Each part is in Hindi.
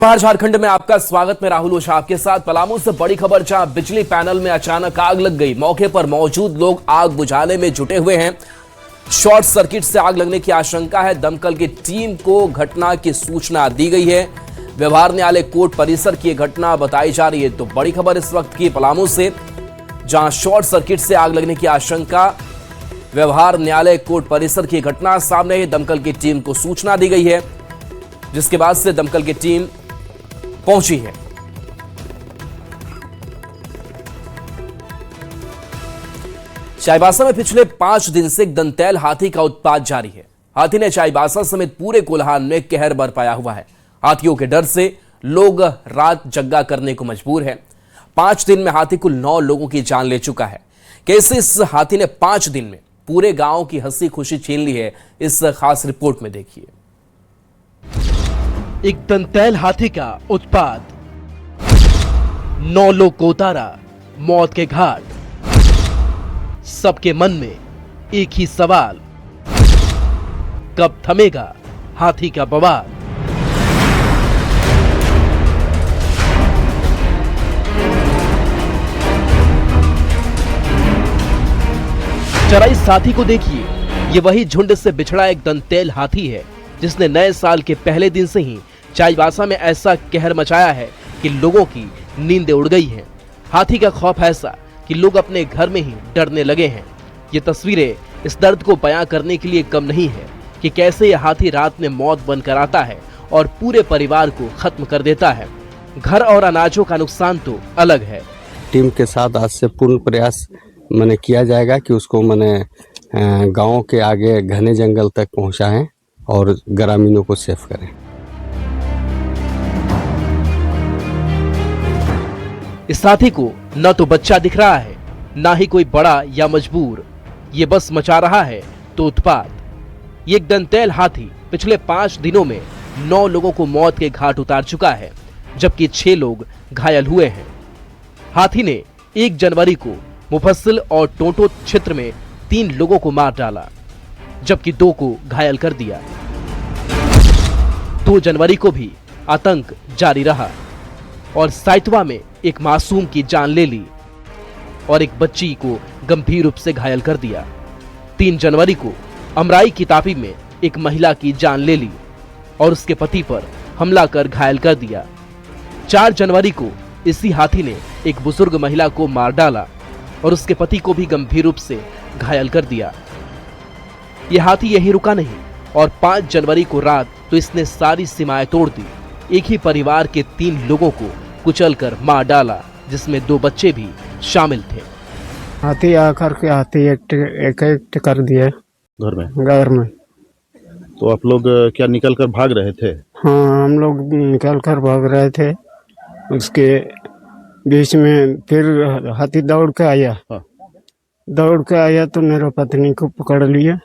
बिहार झारखंड में आपका स्वागत। मैं राहुल ओझा आपके साथ। पलामू से बड़ी खबर, जहां बिजली पैनल में अचानक आग लग गई। मौके पर मौजूद लोग आग बुझाने में जुटे हुए हैं। शॉर्ट सर्किट से आग लगने की आशंका है। दमकल की टीम को घटना की सूचना दी गई है। व्यवहार न्यायालय कोर्ट परिसर की घटना बताई जा रही है। तो बड़ी खबर इस वक्त की पलामू से, जहां शॉर्ट सर्किट से आग लगने की आशंका, व्यवहार न्यायालय कोर्ट परिसर की घटना सामने है। दमकल की टीम को सूचना दी गई है, जिसके बाद से दमकल की टीम पहुंची है। चाईबासा में पिछले 5 दिन से एक दंतैल हाथी का उत्पात जारी है। हाथी ने चाईबासा समेत पूरे कोल्हान में कहर बरपाया हुआ है। हाथियों के डर से लोग रात जग्गा करने को मजबूर हैं। 5 दिन में हाथी कुल 9 लोगों की जान ले चुका है। कैसे इस हाथी ने 5 दिन में पूरे गांव की हंसी खुशी छीन ली है, इस खास रिपोर्ट में देखिए। एक दंतैल हाथी का उत्पात, 9 लोग को उतारा मौत के घाट। सबके मन में एक ही सवाल, कब थमेगा हाथी का बवाल। जरा इस हाथी को देखिए। ये वही झुंड से बिछड़ा एक दंतैल हाथी है, जिसने नए साल के पहले दिन से ही चाईबासा में ऐसा कहर मचाया है कि लोगों की नींदें उड़ गई हैं। हाथी का खौफ ऐसा कि लोग अपने घर में ही डरने लगे हैं। ये तस्वीरें इस दर्द को बयां करने के लिए कम नहीं है कि कैसे यह हाथी रात में मौत बनकर आता है और पूरे परिवार को खत्म कर देता है। घर और अनाजों का नुकसान तो अलग है। टीम के साथ आज से पूर्ण प्रयास किया जाएगा कि उसको गांव के आगे घने जंगल तक पहुंचाएं और ग्रामीणों को सेफ करें। इस हाथी को न तो बच्चा दिख रहा है, ना ही कोई बड़ा या मजबूर। ये बस मचा रहा है तो उत्पात। ये एक दंतैल हाथी पिछले 5 दिनों में 9 लोगों को मौत के घाट उतार चुका है, जबकि 6 लोग घायल हुए हैं। हाथी ने 1 जनवरी को मुफस्सिल और टोंटो क्षेत्र में 3 लोगों को मार डाला, जबकि 2 को घायल कर दिया। 2 जनवरी को भी आतंक जारी रहा और साइतवा में एक मासूम की जान ले ली और एक बच्ची को गंभीर रूप से घायल कर दिया। 3 जनवरी को अमराई की तापी में एक महिला की जान ले ली और उसके पति पर हमला कर घायल कर दिया। 4 जनवरी को इसी हाथी ने एक बुजुर्ग महिला को मार डाला और उसके पति को भी गंभीर रूप से घायल कर दिया। यह हाथी यहीं रुका नहीं और 5 जनवरी को रात तो इसने सारी सीमाएं तोड़ दी। एक ही परिवार के 3 लोगों को कुचलकर मार डाला, जिसमें 2 बच्चे भी शामिल थे। हाथी आकर के एक कर दिया घर में। तो आप लोग क्या निकल कर भाग रहे थे? हाँ, हम लोग निकल कर भाग रहे थे। उसके बीच में फिर हाथी दौड़ के आया। हाँ। दौड़ के आया तो मेरा पत्नी को पकड़ लिया।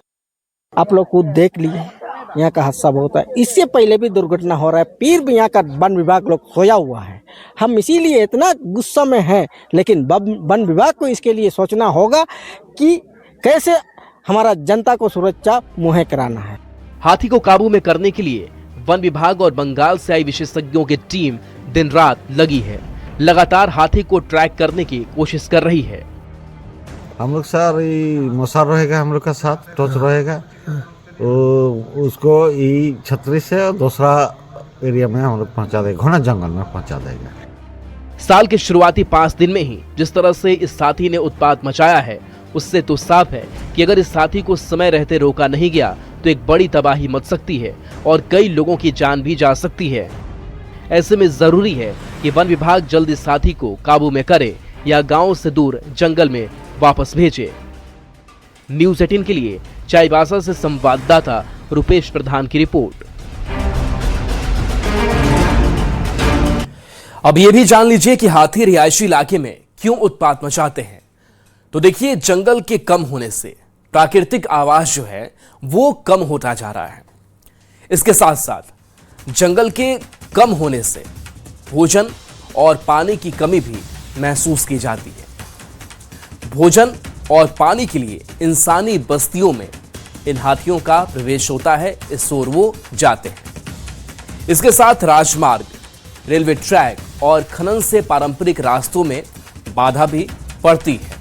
आप लोग खुद देख लिए यहाँ का हादसा बहुत है। इससे पहले भी दुर्घटना हो रहा है, फिर भी यहाँ का वन विभाग लोग सोया हुआ है। हम इसीलिए इतना गुस्सा में हैं, लेकिन वन विभाग को इसके लिए सोचना होगा कि कैसे हमारा जनता को सुरक्षा मुहैया कराना है। हाथी को काबू में करने के लिए वन विभाग और बंगाल से आई विशेषज्ञों की टीम दिन रात लगी है। लगातार हाथी को ट्रैक करने की कोशिश कर रही है। हम लोग सर मसार रहेगा, हम लोग का साथ टॉर्च रहेगा, तो उसको छतरी से दूसरा एरिया में हम लोग पहुंचा देगा, घना जंगल में पहुंचा देगा। साल के शुरुआती 5 दिन में ही जिस तरह से इस हाथी ने उत्पात मचाया है, उससे तो साफ है कि अगर इस हाथी को समय रहते रोका नहीं गया तो एक बड़ी तबाही मच सकती है और कई लोगों की जान भी जा सकती है। ऐसे में जरूरी है कि वन विभाग जल्द इस हाथी को काबू में करे या गांव से दूर जंगल में वापस भेजे। न्यूज़ 18 के लिए चाईबासा से संवाददाता रुपेश प्रधान की रिपोर्ट। अब यह भी जान लीजिए कि हाथी रिहायशी इलाके में क्यों उत्पात मचाते हैं। तो देखिए, जंगल के कम होने से प्राकृतिक आवास जो है वो कम होता जा रहा है। इसके साथ साथ जंगल के कम होने से भोजन और पानी की कमी भी महसूस की जाती है। भोजन और पानी के लिए इंसानी बस्तियों में इन हाथियों का प्रवेश होता है, इस ओर वो जाते हैं। इसके साथ राजमार्ग, रेलवे ट्रैक और खनन से पारंपरिक रास्तों में बाधा भी पड़ती है।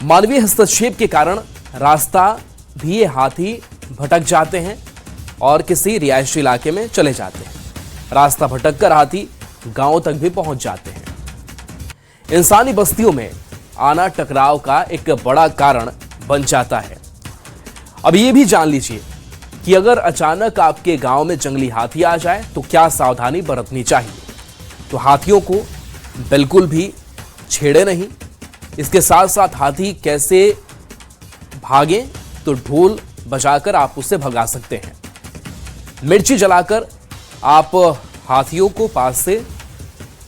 मानवीय हस्तक्षेप के कारण रास्ता भी ये हाथी भटक जाते हैं और किसी रिहायशी इलाके में चले जाते हैं। रास्ता भटककर हाथी गांव तक भी पहुंच जाते हैं। इंसानी बस्तियों में आना टकराव का एक बड़ा कारण बन जाता है। अब ये भी जान लीजिए कि अगर अचानक आपके गांव में जंगली हाथी आ जाए तो क्या सावधानी बरतनी चाहिए। तो हाथियों को बिल्कुल भी छेड़े नहीं। इसके साथ साथ हाथी कैसे भागे तो ढोल बजाकर आप उसे भगा सकते हैं। मिर्ची जलाकर आप हाथियों को पास से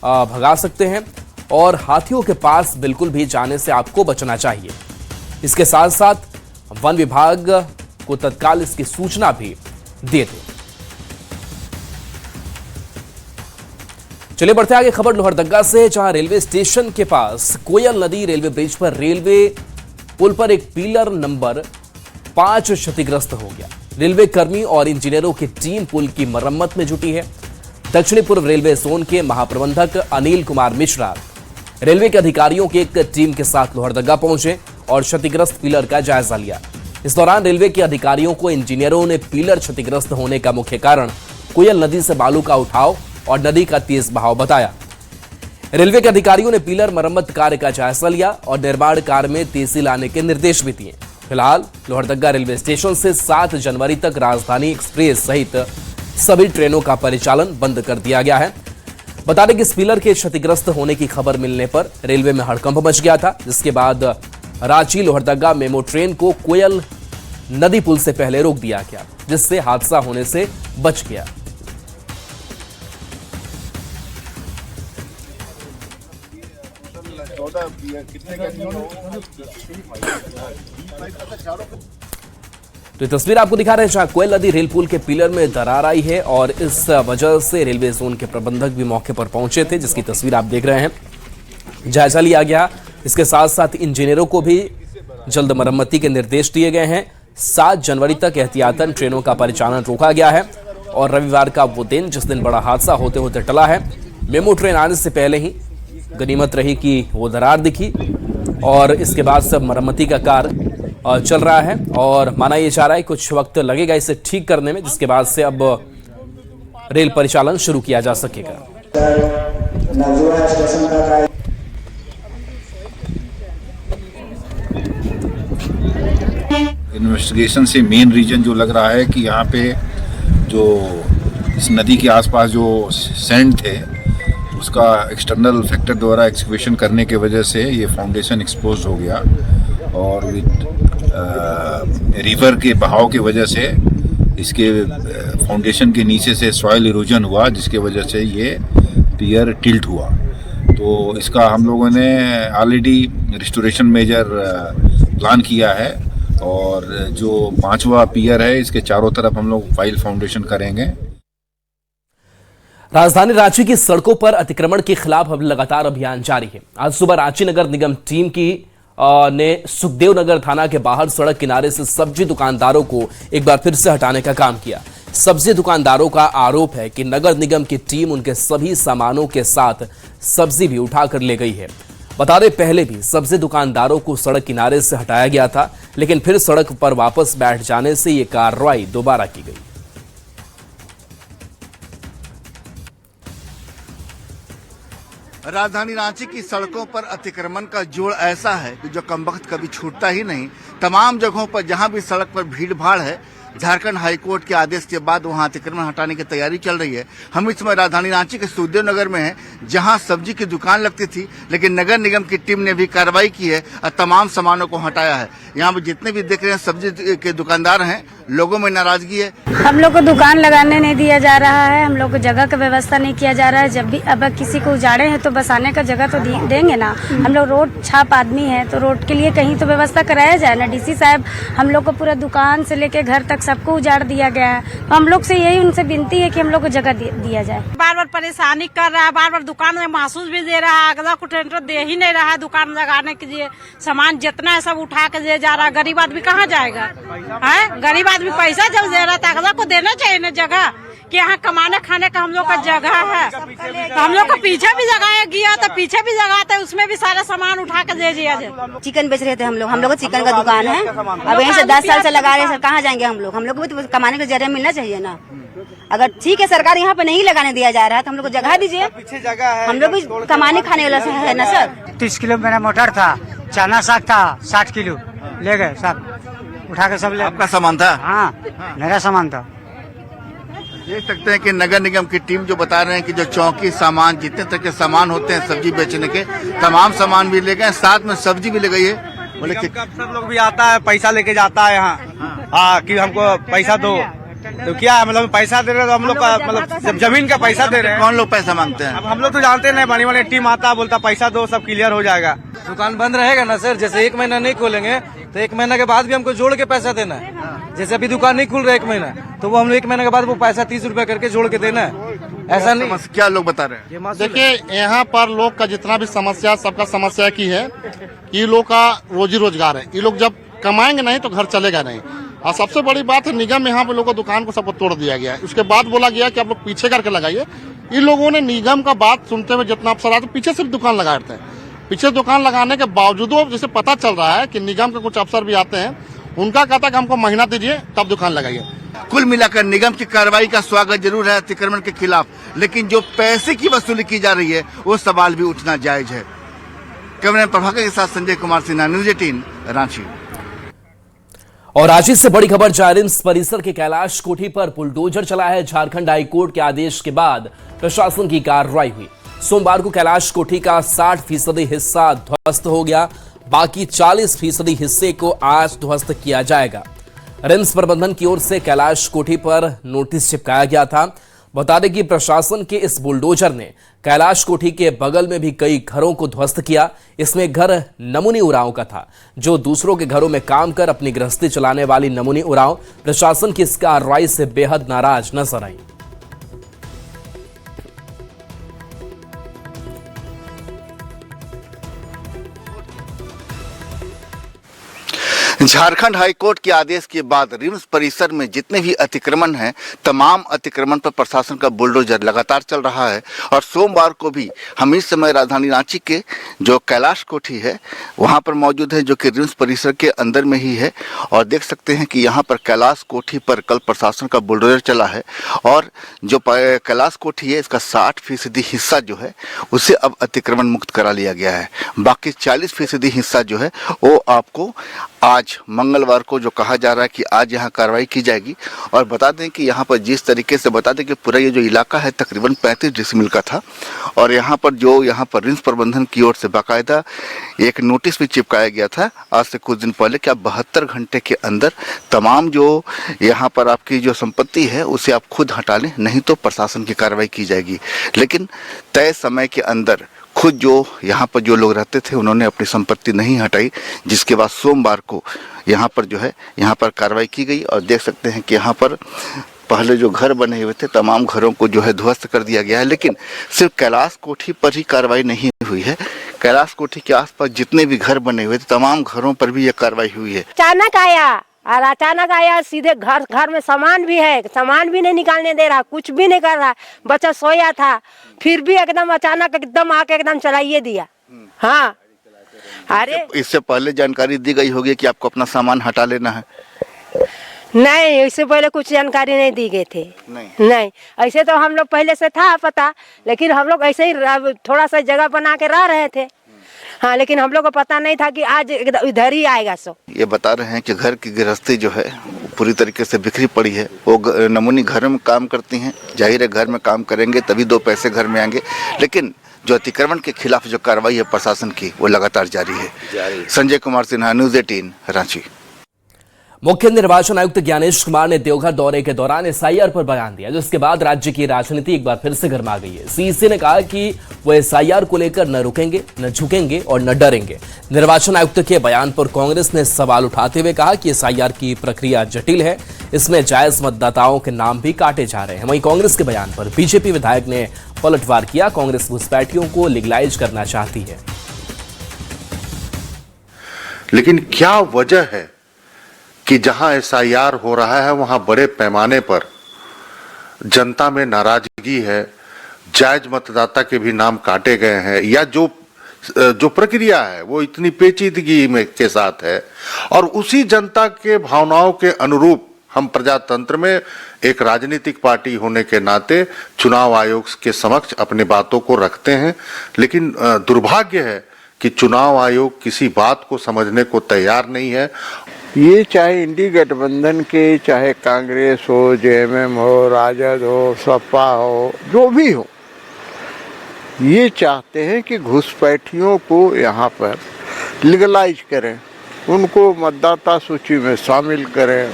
भगा सकते हैं और हाथियों के पास बिल्कुल भी जाने से आपको बचना चाहिए। इसके साथ साथ वन विभाग को तत्काल इसकी सूचना भी दे दें। चलिए बढ़ते आगे खबर लोहरदग्गा से, जहां रेलवे स्टेशन के पास कोयल नदी रेलवे ब्रिज पर रेलवे पुल पर एक पिलर नंबर 5 क्षतिग्रस्त हो गया। रेलवे कर्मी और इंजीनियरों की टीम पुल की मरम्मत में जुटी है। दक्षिणी पूर्व रेलवे जोन के महाप्रबंधक अनिल कुमार मिश्रा रेलवे के अधिकारियों की एक टीम के साथ लोहरदग्गा पहुंचे और क्षतिग्रस्त पिलर का जायजा लिया। इस दौरान रेलवे के अधिकारियों को इंजीनियरों ने पिलर क्षतिग्रस्त होने का मुख्य कारण कोयल नदी से बालू का उठाव और नदी का तेज बहाव बताया। रेलवे के अधिकारियों ने पिलर मरम्मत कार्य का जायजा लिया और निर्माण कार्य में तेजी लाने के निर्देश भी दिए। फिलहाल लोहरदग्गा रेलवे स्टेशन से 7 जनवरी तक राजधानी एक्सप्रेस सहित सभी ट्रेनों का परिचालन बंद कर दिया गया है। बता दें कि इस पिलर के क्षतिग्रस्त होने की खबर मिलने पर रेलवे में हड़कंप मच गया था, जिसके बाद रांची लोहरदग्गा मेमो ट्रेन को कोयल नदी पुल से पहले रोक दिया गया, जिससे हादसा होने से बच गया। तो ये तस्वीर आपको दिखा रहे हैं जहां कोयल नदी रेल पुल के पिलर में दरार आई है और इस वजह से रेलवे जोन के प्रबंधक भी मौके पर पहुंचे थे, जिसकी तस्वीर आप देख रहे हैं। जायजा लिया गया। इसके साथ साथ इंजीनियरों को भी जल्द मरम्मती के निर्देश दिए गए हैं। 7 जनवरी तक एहतियातन ट्रेनों का परिचालन रोका गया है और रविवार का वो दिन जिस दिन बड़ा हादसा होते होते टला है। मेमो ट्रेन आने से पहले ही गनीमत रही कि वो दरार दिखी और इसके बाद सब मरम्मती का कार्य चल रहा है और माना यह जा रहा है कुछ वक्त लगेगा इसे ठीक करने में, जिसके बाद से अब रेल परिचालन शुरू किया जा सकेगा। इन्वेस्टिगेशन से मेन रीजन जो लग रहा है कि यहाँ पे जो इस नदी के आसपास जो सैंड थे उसका एक्सटर्नल फैक्टर द्वारा एक्सकेवेशन करने के वजह से ये फाउंडेशन एक्सपोज हो गया और रिवर के बहाव की वजह से इसके फाउंडेशन के नीचे से सॉइल इरोजन हुआ, जिसके वजह से ये पियर टिल्ट हुआ। तो इसका हम लोगों ने ऑलरेडी रिस्टोरेशन मेजर प्लान किया है और जो 5वां पियर है इसके चारों तरफ हम लोग फाइल फाउंडेशन करेंगे। राजधानी रांची की सड़कों पर अतिक्रमण के खिलाफ अब लगातार अभियान जारी है। आज सुबह रांची नगर निगम टीम की ने सुखदेव नगर थाना के बाहर सड़क किनारे से सब्जी दुकानदारों को एक बार फिर से हटाने का काम किया। सब्जी दुकानदारों का आरोप है कि नगर निगम की टीम उनके सभी सामानों के साथ सब्जी भी उठाकर ले गई है। बता दें पहले भी सब्जी दुकानदारों को सड़क किनारे से हटाया गया था, लेकिन फिर सड़क पर वापस बैठ जाने से ये कार्रवाई दोबारा की गई। राजधानी रांची की सड़कों पर अतिक्रमण का जोड़ ऐसा है कि जो कमबख्त कभी छूटता ही नहीं। तमाम जगहों पर जहां भी सड़क पर भीड़ भाड़ है, झारखंड हाईकोर्ट के आदेश के बाद वहां अतिक्रमण हटाने की तैयारी चल रही है। हम इस समय राजधानी रांची के सुखदेव नगर में हैं, जहां सब्जी की दुकान लगती थी, लेकिन नगर निगम की टीम ने भी कार्रवाई की है और तमाम सामानों को हटाया है। यहाँ पर जितने भी देख रहे हैं सब्जी के दुकानदार हैं, लोगों में नाराजगी है। हम लोग को दुकान लगाने नहीं दिया जा रहा है, हम लोग को जगह का व्यवस्था नहीं किया जा रहा है। जब भी अब किसी को उजाड़े हैं तो बसाने का जगह तो देंगे ना। हम लोग रोड छाप आदमी हैं तो रोड के लिए कहीं तो व्यवस्था कराया जाए ना। डीसी साहब हम लोग को पूरा दुकान से लेके घर तक सबको उजाड़ दिया गया है, तो हम लोग से यही उनसे विनती है कि हम लोग को जगह दिया जाए। बार बार परेशानी कर रहा है, बार बार दुकान में महसूस भी दे रहा है, अगला को टेंडर दे ही नहीं रहा है। दुकान लगाने के लिए सामान जितना है सब उठा के दे जा रहा है। गरीब आदमी कहाँ जाएगा है? गरीब आदमी पैसा जब दे रहा है तो को देना चाहिए ना जगह कि यहाँ कमाने खाने का हम लोग का जगह है। तो हम लोग को पीछे भी जगह गया तो पीछे भी जगह था, उसमें भी सारा सामान उठा कर दे दिया। चिकन बेच रहे थे हम लोग को चिकन का दुकान है। अब यहीं से 10 साल से लगा रहे हैं, कहाँ जाएंगे हम लोग को भी तो कमाने का जरिया मिलना चाहिए ना। अगर ठीक है सरकार यहाँ पे नहीं लगाने दिया जा रहा है तो हम लोग को जगह दीजिए, हम लोग भी कमाने खाने वाला है ना सर। 30 किलो मेरा मोटर था, चना साग था 60 किलो ले गए सब उठा के सब ले। आपका सामान था? हाँ मेरा सामान था। देख सकते हैं कि नगर निगम की टीम जो बता रहे हैं कि जो चौकी सामान जितने तरह के सामान होते हैं सब्जी बेचने के तमाम सामान भी ले गए, साथ में सब्जी भी ले गई है। बोले कि सब लोग भी आता है, पैसा लेके जाता है यहाँ, हाँ कि हमको पैसा दो, तो क्या है मतलब पैसा दे रहे तो हम लोग का मतलब जमीन का पैसा दे रहे हैं। कौन लोग पैसा मांगते हैं? अब हम लोग तो जानते नहीं, बड़ी बड़ी टीम आता है बोलता पैसा दो सब क्लियर हो जाएगा। दुकान बंद रहेगा ना सर, जैसे 1 महीना नहीं खोलेंगे तो 1 महीना के बाद भी हमको जोड़ के पैसा देना है। जैसे अभी दुकान नहीं खुल रहा 1 महीना तो वो हम लोग 1 महीने के बाद वो पैसा 30 रुपए करके जोड़ के देना है, ऐसा नहीं। क्या लोग बता रहे हैं? देखिए यहाँ पर लोग का जितना भी समस्या सबका समस्या की है, ये लोग का रोजी रोजगार है। ये लोग जब कमाएंगे नहीं तो घर चलेगा नहीं। और सबसे बड़ी बात है निगम यहाँ पे लोगों को दुकान को सबको तोड़ दिया गया है। उसके बाद बोला गया कि आप लोग पीछे करके लगाइए। इन लोगों ने निगम का बात सुनते हुए जितना अफसर आते पीछे से भी दुकान लगा देते हैं। पीछे दुकान लगाने के बावजूद जैसे पता चल रहा है कि निगम के कुछ अफसर भी आते हैं, उनका कहता है कि हमको महीना दीजिए तब दुकान लगाइए। कुल मिलाकर निगम की कार्रवाई का स्वागत जरूर है अतिक्रमण के खिलाफ, लेकिन जो पैसे की वसूली की जा रही है वो सवाल भी उठना जायज है। कैमरा प्रभाकर के साथ संजय कुमार सिन्हा, न्यूज़ 18 रांची। और रांची से बड़ी खबर, रिम्स परिसर के कैलाश कोठी पर बुलडोजर चला है। झारखंड हाईकोर्ट के आदेश के बाद प्रशासन की कार्रवाई हुई। सोमवार को कैलाश कोठी का 60% हिस्सा ध्वस्त हो गया, बाकी 40% हिस्से को आज ध्वस्त किया जाएगा। रिम्स प्रबंधन की ओर से कैलाश कोठी पर नोटिस चिपकाया गया था। बता दें कि प्रशासन के इस बुलडोजर ने कैलाश कोठी के बगल में भी कई घरों को ध्वस्त किया। इसमें घर नमूनी उरांव का था, जो दूसरों के घरों में काम कर अपनी गृहस्थी चलाने वाली नमूनी उरांव प्रशासन की इस कार्रवाई से बेहद नाराज नजर आई। झारखंड हाईकोर्ट के आदेश के बाद रिम्स परिसर में जितने भी अतिक्रमण हैं, तमाम अतिक्रमण पर प्रशासन का बुलडोजर लगातार चल रहा है। और सोमवार को भी हम इस समय राजधानी रांची के जो कैलाश कोठी है वहां पर मौजूद है, जो कि रिम्स परिसर के अंदर में ही है। और देख सकते हैं कि यहां पर कैलाश कोठी पर कल प्रशासन का बुलडोजर चला है और जो कैलाश कोठी है इसका 60% हिस्सा जो है उसे अब अतिक्रमण मुक्त करा लिया गया है। बाकी 40% हिस्सा जो है वो आपको आज मंगलवार को जो कहा जा रहा है कि आज यहाँ कार्रवाई की जाएगी। और बता दें कि यहाँ पर जिस तरीके से बता दें कि पूरा ये जो इलाका है तकरीबन 35 डिसमिल का था और यहाँ पर रिम्स प्रबंधन की ओर से बाकायदा एक नोटिस भी चिपकाया गया था आज से कुछ दिन पहले कि आप 72 घंटे के अंदर तमाम जो यहाँ पर आपकी जो संपत्ति है उसे आप खुद हटा लें, नहीं तो प्रशासन की कार्रवाई की जाएगी। लेकिन तय समय के अंदर खुद जो यहाँ पर जो लोग रहते थे उन्होंने अपनी संपत्ति नहीं हटाई, जिसके बाद सोमवार को यहाँ पर जो है यहाँ पर कार्रवाई की गई। और देख सकते हैं कि यहाँ पर पहले जो घर बने हुए थे तमाम घरों को जो है ध्वस्त कर दिया गया है। लेकिन सिर्फ कैलाश कोठी पर ही कार्रवाई नहीं हुई है, कैलाश कोठी के आसपास जितने भी घर बने हुए थे तमाम घरों पर भी यह कार्रवाई हुई है। अचानक आया सीधे घर में सामान भी है, सामान भी नहीं निकालने दे रहा, कुछ भी नहीं कर रहा। बच्चा सोया था फिर भी एकदम अचानक एकदम आके एकदम चलाइए दिया। हाँ, अरे इससे पहले जानकारी दी गई होगी कि आपको अपना सामान हटा लेना है? नहीं, इससे पहले कुछ जानकारी नहीं दी गई थे। नहीं, ऐसे तो हम लोग पहले से था पता, लेकिन हम लोग ऐसे ही थोड़ा सा जगह बना के रह रहे थे। हाँ, लेकिन हम लोग को पता नहीं था कि आज इधर ही आएगा। सो ये बता रहे हैं कि घर की गृहस्थी जो है पूरी तरीके से बिखरी पड़ी है। वो नमूनी घर में काम करती हैं, जाहिर है घर में काम करेंगे तभी 2 पैसे घर में आएंगे। लेकिन जो अतिक्रमण के खिलाफ जो कार्रवाई है प्रशासन की वो लगातार जारी है। संजय कुमार सिन्हा, न्यूज़ 18 रांची। मुख्य निर्वाचन आयुक्त ज्ञानेश कुमार ने देवघर दौरे के दौरान एसआईआर पर बयान दिया, जिसके बाद राज्य की राजनीति एक बार फिर से गर्मा गई है। सीईसी ने कहा कि वो एसआईआर को लेकर न रुकेंगे, न झुकेंगे और न डरेंगे। निर्वाचन आयुक्त के बयान पर कांग्रेस ने सवाल उठाते हुए कहा कि एसआईआर की प्रक्रिया जटिल है, इसमें जायज मतदाताओं के नाम भी काटे जा रहे हैं। वहीं कांग्रेस के बयान पर बीजेपी विधायक ने पलटवार किया। कांग्रेस घुसपैठियों को लीगलाइज करना चाहती है। लेकिन क्या वजह है कि जहां SIR हो रहा है वहां बड़े पैमाने पर जनता में नाराजगी है, जायज मतदाता के भी नाम काटे गए हैं, या जो प्रक्रिया है वो इतनी पेचीदगी में के साथ है, और उसी जनता के भावनाओं के अनुरूप हम प्रजातंत्र में एक राजनीतिक पार्टी होने के नाते चुनाव आयोग के समक्ष अपनी बातों को रखते हैं। लेकिन दुर्भाग्य है कि चुनाव आयोग किसी बात को समझने को तैयार नहीं है। ये चाहे इंडी गठबंधन के, चाहे कांग्रेस हो, JMM हो, राजद हो, सपा हो, जो भी हो, ये चाहते हैं कि घुसपैठियों को यहाँ पर लीगलाइज करें, उनको मतदाता सूची में शामिल करें,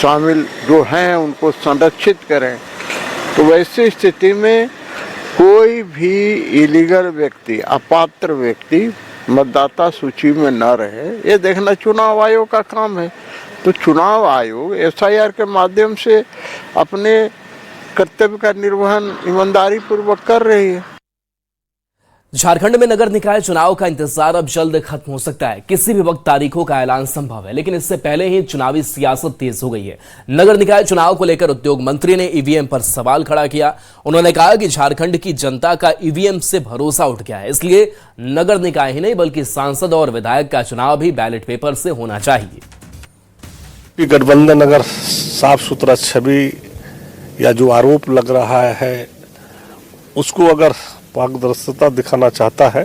शामिल जो हैं उनको संरक्षित करें। तो वैसी स्थिति में कोई भी इलीगल व्यक्ति, अपात्र व्यक्ति मतदाता सूची में न रहे, ये देखना चुनाव आयोग का काम है। तो चुनाव आयोग SIR के माध्यम से अपने कर्तव्य का निर्वहन ईमानदारी पूर्वक कर रही है। झारखंड में नगर निकाय चुनाव का इंतजार अब जल्द खत्म हो सकता है। किसी भी वक्त तारीखों का ऐलान संभव है, लेकिन इससे पहले ही चुनावी सियासत तेज हो गई है। नगर निकाय चुनाव को लेकर उद्योग मंत्री ने EVM पर सवाल खड़ा किया। उन्होंने कहा कि झारखंड की जनता का EVM से भरोसा उठ गया है, इसलिए नगर निकाय ही नहीं बल्कि सांसद और विधायक का चुनाव भी बैलेट पेपर से होना चाहिए। गठबंधन अगर साफ सुथरा छवि या जो आरोप लग रहा है उसको अगर पारदर्शिता दिखाना चाहता है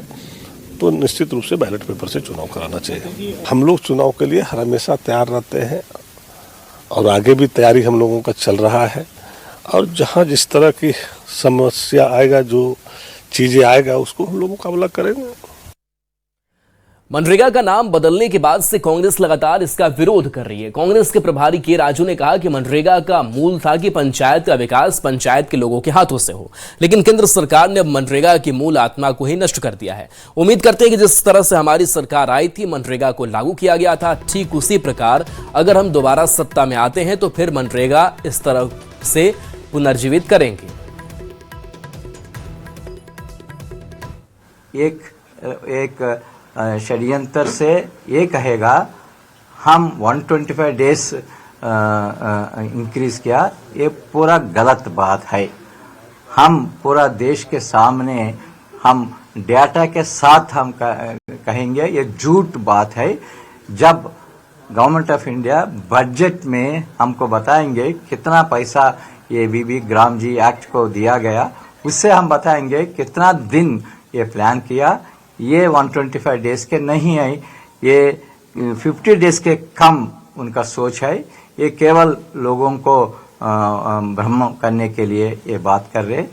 तो निश्चित रूप से बैलेट पेपर से चुनाव कराना चाहिए। हम लोग चुनाव के लिए हमेशा तैयार रहते हैं और आगे भी तैयारी हम लोगों का चल रहा है, और जहां जिस तरह की समस्या आएगा, जो चीजें आएगा, उसको हम लोग मुकाबला करेंगे। मनरेगा का नाम बदलने के बाद से कांग्रेस लगातार इसका विरोध कर रही है। कांग्रेस के प्रभारी के राजू ने कहा कि मनरेगा का मूल था कि पंचायत का विकास पंचायत के लोगों के हाथों से हो, लेकिन केंद्र सरकार ने अब मनरेगा की मूल आत्मा को ही नष्ट कर दिया है। उम्मीद करते हैं कि जिस तरह से हमारी सरकार आई थी, मनरेगा को लागू किया गया था, ठीक उसी प्रकार अगर हम दोबारा सत्ता में आते हैं तो फिर मनरेगा इस तरह से पुनर्जीवित करेंगे। एक षड्यंत्र से ये कहेगा हम 125 डेज इंक्रीज किया, ये पूरा गलत बात है। हम पूरा देश के सामने हम डाटा के साथ हम कहेंगे ये झूठ बात है। जब गवर्नमेंट ऑफ इंडिया बजट में हमको बताएंगे कितना पैसा ये बीबी ग्राम जी एक्ट को दिया गया, उससे हम बताएंगे कितना दिन ये प्लान किया। ये 125 डेज के नहीं है, ये 50 डेज के कम उनका सोच है। ये केवल लोगों को भ्रम करने के लिए ये बात कर रहे।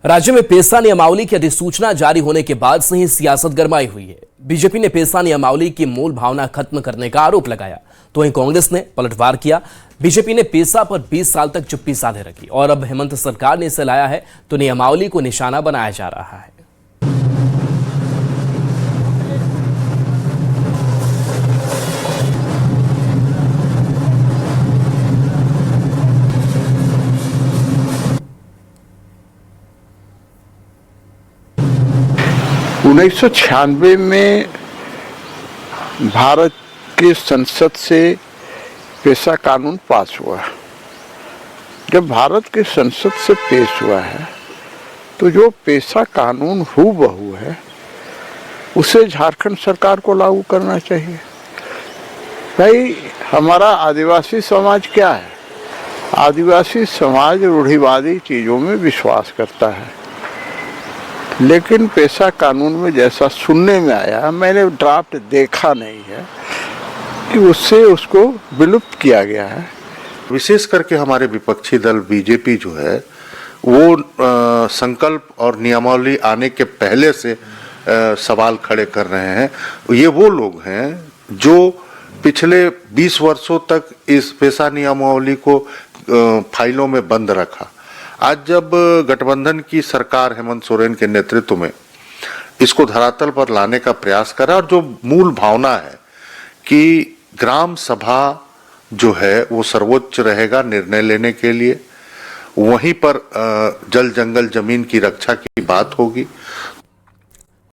राज्य में पेसा नियमावली की अधिसूचना जारी होने के बाद से ही सियासत गरमाई हुई है। बीजेपी ने पेसा नियमावली की मूल भावना खत्म करने का आरोप लगाया, तो वहीं कांग्रेस ने पलटवार किया। बीजेपी ने पेसा पर 20 साल तक चुप्पी साधे रखी और अब हेमंत सरकार ने इसे लाया है तो नियमावली को निशाना बनाया जा रहा है। 1996 में भारत की संसद से पेशा कानून पास हुआ। जब भारत की संसद से पेश हुआ है तो जो पेशा कानून हूबहू है उसे झारखंड सरकार को लागू करना चाहिए। भाई हमारा आदिवासी समाज क्या है? आदिवासी समाज रूढ़िवादी चीज़ों में विश्वास करता है, लेकिन पेशा कानून में जैसा सुनने में आया, मैंने ड्राफ्ट देखा नहीं है कि उससे उसको विलुप्त किया गया है। विशेष करके हमारे विपक्षी दल बीजेपी जो है वो संकल्प और नियमावली आने के पहले से सवाल खड़े कर रहे हैं। ये वो लोग हैं जो पिछले 20 वर्षों तक इस पेशा नियमावली को फाइलों में बंद रखा। आज जब गठबंधन की सरकार हेमंत सोरेन के नेतृत्व में इसको धरातल पर लाने का प्रयास करा, और जो मूल भावना है कि ग्राम सभा जो है वो सर्वोच्च रहेगा निर्णय लेने के लिए, वहीं पर जल जंगल जमीन की रक्षा की बात होगी,